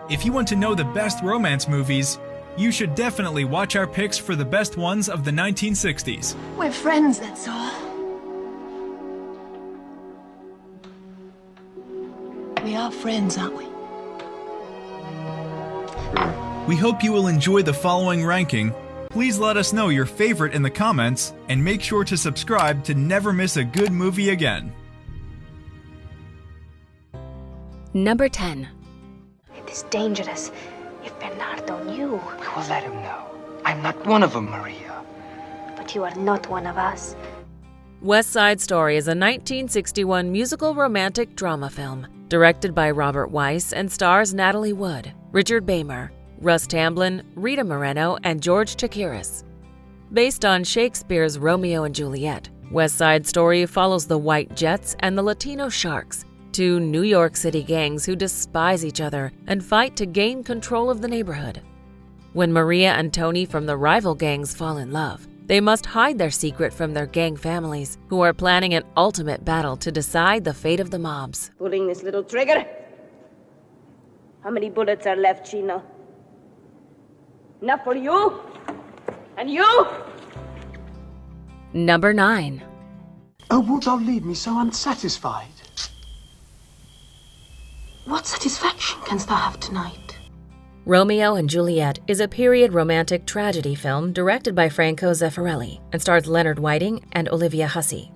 If you want to know the best romance movies, you should definitely watch our picks for the best ones of the 1960s. We're friends, that's all. We are friends, aren't we? We hope you will enjoy the following ranking. Please let us know your favorite in the comments, and make sure to subscribe to never miss a good movie again. Number 10. It is dangerous. If Bernardo knew. We will let him know. I'm not one of them, Maria. But you are not one of us. West Side Story is a 1961 musical romantic drama film, directed by Robert Weiss and stars Natalie Wood, Richard Beymer, Russ Tamblyn, Rita Moreno, and George Chakiris. Based on Shakespeare's Romeo and Juliet, West Side Story follows the White Jets and the Latino Sharks, two New York City gangs who despise each other and fight to gain control of the neighborhood. When Maria and Tony from the rival gangs fall in love, they must hide their secret from their gang families, who are planning an ultimate battle to decide the fate of the mobs. Pulling this little trigger. How many bullets are left, Chino? Enough for you? And you? Number 9. Oh, wilt thou leave me so unsatisfied? What satisfaction canst thou have tonight? Romeo and Juliet is a period romantic tragedy film directed by Franco Zeffirelli and stars Leonard Whiting and Olivia Hussey.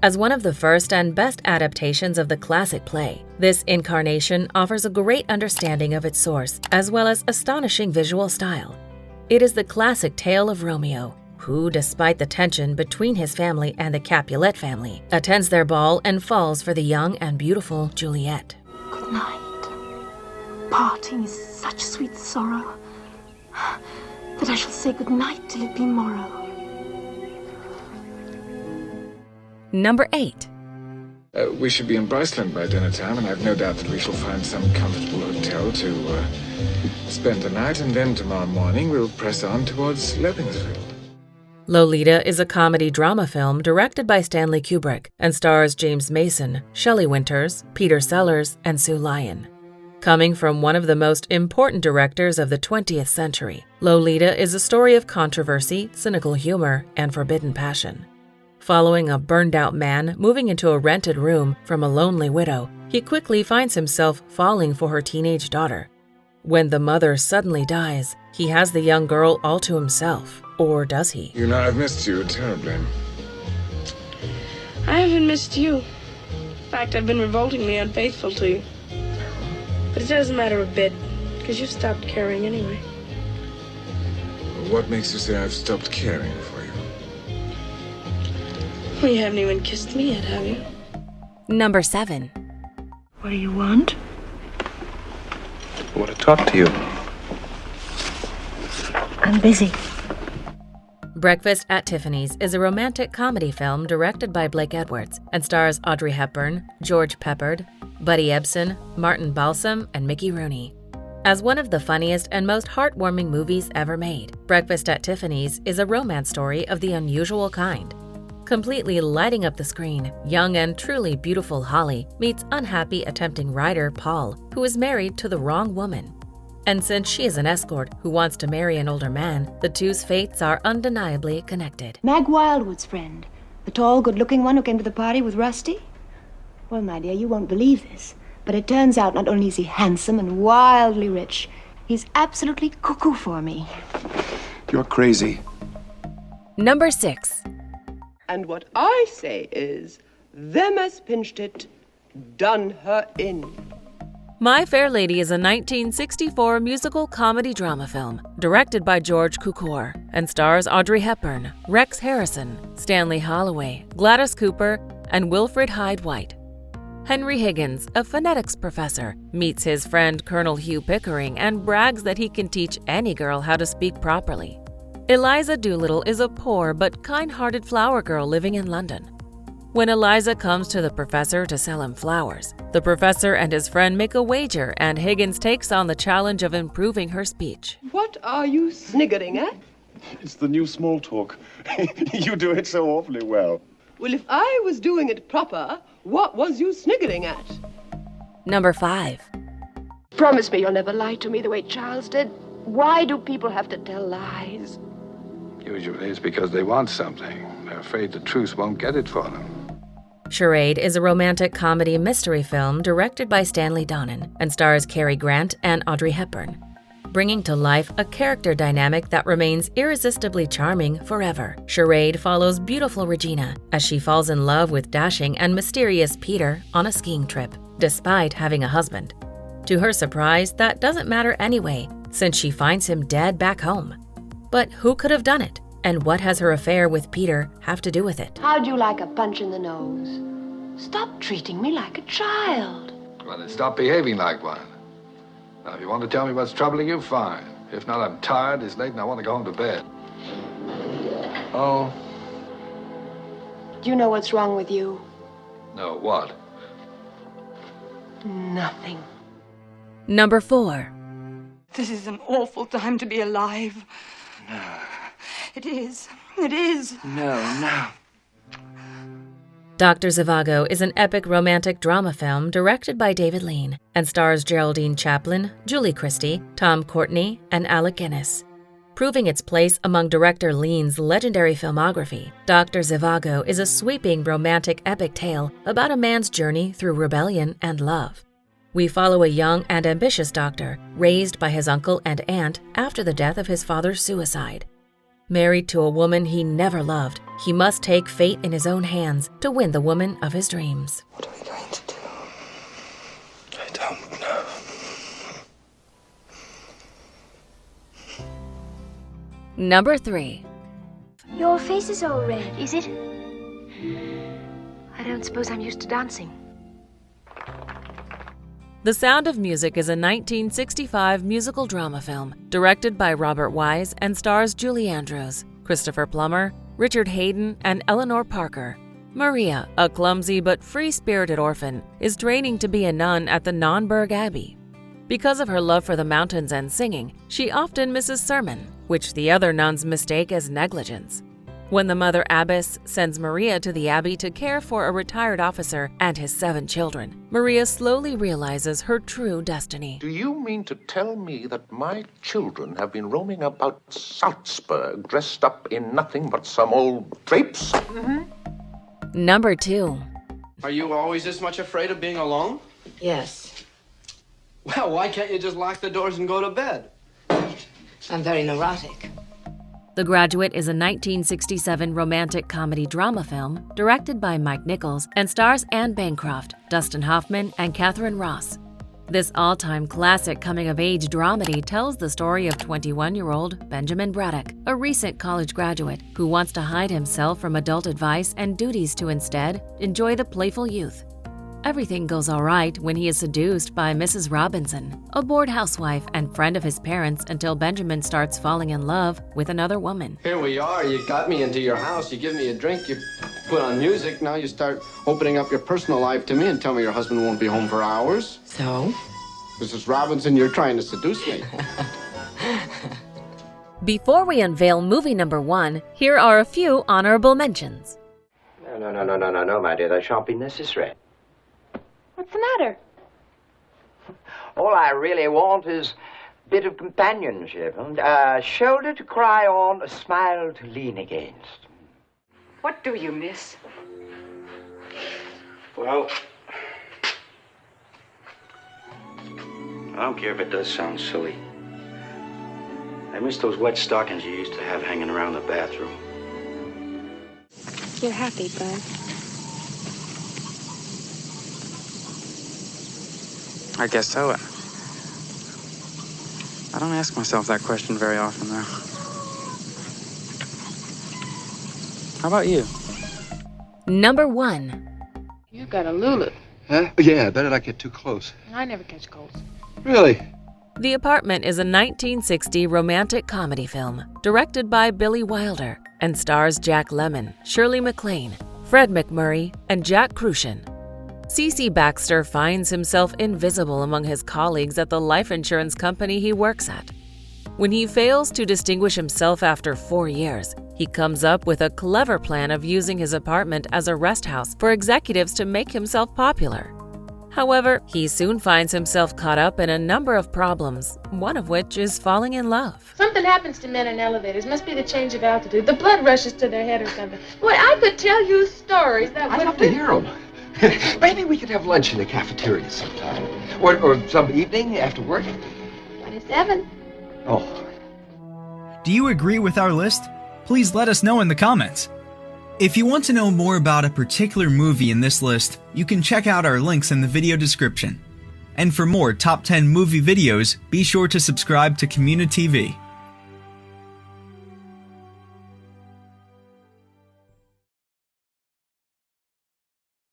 As one of the first and best adaptations of the classic play, this incarnation offers a great understanding of its source as well as astonishing visual style. It is the classic tale of Romeo, who, despite the tension between his family and the Capulet family, attends their ball and falls for the young and beautiful Juliet. Good night. Parting is such sweet sorrow that I shall say good night till it be morrow. Number 8. We should be in Bryceland by dinner time, and I've no doubt that we shall find some comfortable hotel to spend the night, and then tomorrow morning we'll press on towards Leapingsfield. Lolita is a comedy-drama film directed by Stanley Kubrick and stars James Mason, Shelley Winters, Peter Sellers, and Sue Lyon. Coming from one of the most important directors of the 20th century, Lolita is a story of controversy, cynical humor, and forbidden passion. Following a burned-out man moving into a rented room from a lonely widow, he quickly finds himself falling for her teenage daughter. When the mother suddenly dies, he has the young girl all to himself. Or does he? You know, I've missed you terribly. I haven't missed you. In fact, I've been revoltingly unfaithful to you. But it doesn't matter a bit, because you've stopped caring anyway. What makes you say I've stopped caring for you? Well, you haven't even kissed me yet, have you? Number 7. What do you want? I want to talk to you. I'm busy. Breakfast at Tiffany's is a romantic comedy film directed by Blake Edwards and stars Audrey Hepburn, George Peppard, Buddy Ebsen, Martin Balsam, and Mickey Rooney. As one of the funniest and most heartwarming movies ever made, Breakfast at Tiffany's is a romance story of the unusual kind. Completely lighting up the screen, young and truly beautiful Holly meets unhappy attempting writer Paul, who is married to the wrong woman. And since she is an escort who wants to marry an older man, the two's fates are undeniably connected. Mag Wildwood's friend, the tall, good-looking one who came to the party with Rusty? Well, my dear, you won't believe this, but it turns out not only is he handsome and wildly rich, he's absolutely cuckoo for me. You're crazy. Number 6. And what I say is, them as pinched it, done her in. My Fair Lady is a 1964 musical comedy-drama film directed by George Cukor and stars Audrey Hepburn, Rex Harrison, Stanley Holloway, Gladys Cooper, and Wilfred Hyde-White. Henry Higgins, a phonetics professor, meets his friend Colonel Hugh Pickering and brags that he can teach any girl how to speak properly. Eliza Doolittle is a poor but kind-hearted flower girl living in London. When Eliza comes to the professor to sell him flowers, the professor and his friend make a wager and Higgins takes on the challenge of improving her speech. What are you sniggering at? It's the new small talk. You do it so awfully well. Well, if I was doing it proper, what was you sniggering at? Number 5. Promise me you'll never lie to me the way Charles did. Why do people have to tell lies? Usually it's because they want something. They're afraid the truth won't get it for them. Charade is a romantic comedy mystery film directed by Stanley Donen and stars Cary Grant and Audrey Hepburn, bringing to life a character dynamic that remains irresistibly charming forever. Charade follows beautiful Regina as she falls in love with dashing and mysterious Peter on a skiing trip, despite having a husband. To her surprise, that doesn't matter anyway, since she finds him dead back home. But who could have done it? And what has her affair with Peter have to do with it? How'd you like a punch in the nose? Stop treating me like a child. Well, then stop behaving like one. Now, if you want to tell me what's troubling you, fine. If not, I'm tired, it's late, and I want to go home to bed. Oh? Do you know what's wrong with you? No, what? Nothing. Number 4. This is an awful time to be alive. No. It is. It is. No. Dr. Zhivago is an epic romantic drama film directed by David Lean and stars Geraldine Chaplin, Julie Christie, Tom Courtenay, and Alec Guinness. Proving its place among director Lean's legendary filmography, Dr. Zhivago is a sweeping romantic epic tale about a man's journey through rebellion and love. We follow a young and ambitious doctor raised by his uncle and aunt after the death of his father's suicide. Married to a woman he never loved, he must take fate in his own hands to win the woman of his dreams. What are we going to do? I don't know. Number 3. Your face is all red, is it? I don't suppose I'm used to dancing. The Sound of Music is a 1965 musical drama film directed by Robert Wise and stars Julie Andrews, Christopher Plummer, Richard Hayden, and Eleanor Parker. Maria, a clumsy but free-spirited orphan, is training to be a nun at the Nonnberg Abbey. Because of her love for the mountains and singing, she often misses sermon, which the other nuns mistake as negligence. When the mother abbess sends Maria to the abbey to care for a retired officer and his 7 children, Maria slowly realizes her true destiny. Do you mean to tell me that my children have been roaming about Salzburg dressed up in nothing but some old drapes? Mm-hmm. Number 2. Are you always this much afraid of being alone? Yes. Well, why can't you just lock the doors and go to bed? I'm very neurotic. The Graduate is a 1967 romantic comedy drama film directed by Mike Nichols and stars Anne Bancroft, Dustin Hoffman, and Catherine Ross. This all-time classic coming-of-age dramedy tells the story of 21-year-old Benjamin Braddock, a recent college graduate who wants to hide himself from adult advice and duties to instead enjoy the playful youth. Everything goes all right when he is seduced by Mrs. Robinson, a bored housewife and friend of his parents, until Benjamin starts falling in love with another woman. Here we are. You got me into your house. You give me a drink. You put on music. Now you start opening up your personal life to me and tell me your husband won't be home for hours. So? Mrs. Robinson, you're trying to seduce me. Before we unveil movie number 1, here are a few honorable mentions. No, my dear. That shan't be necessary. What's the matter? All I really want is a bit of companionship, and a shoulder to cry on, a smile to lean against. What do you miss? Well, I don't care if it does sound silly. I miss those wet stockings you used to have hanging around the bathroom. You're happy, Bud. I guess so. I don't ask myself that question very often, though. How about you? Number 1. You've got a Lulu. Huh? Yeah, better not get too close. I never catch colds. Really? The Apartment is a 1960 romantic comedy film directed by Billy Wilder and stars Jack Lemmon, Shirley MacLaine, Fred McMurray, and Jack Crucian. C.C. Baxter finds himself invisible among his colleagues at the life insurance company he works at. When he fails to distinguish himself after 4 years, he comes up with a clever plan of using his apartment as a rest house for executives to make himself popular. However, he soon finds himself caught up in a number of problems, one of which is falling in love. Something happens to men in elevators. Must be the change of altitude. The blood rushes to their head or something. Boy, I could tell you stories that would... I'd love to hear them. Maybe we could have lunch in the cafeteria sometime. Or some evening after work. 27. Oh. Do you agree with our list? Please let us know in the comments. If you want to know more about a particular movie in this list, you can check out our links in the video description. And for more top 10 movie videos, be sure to subscribe to communiTV.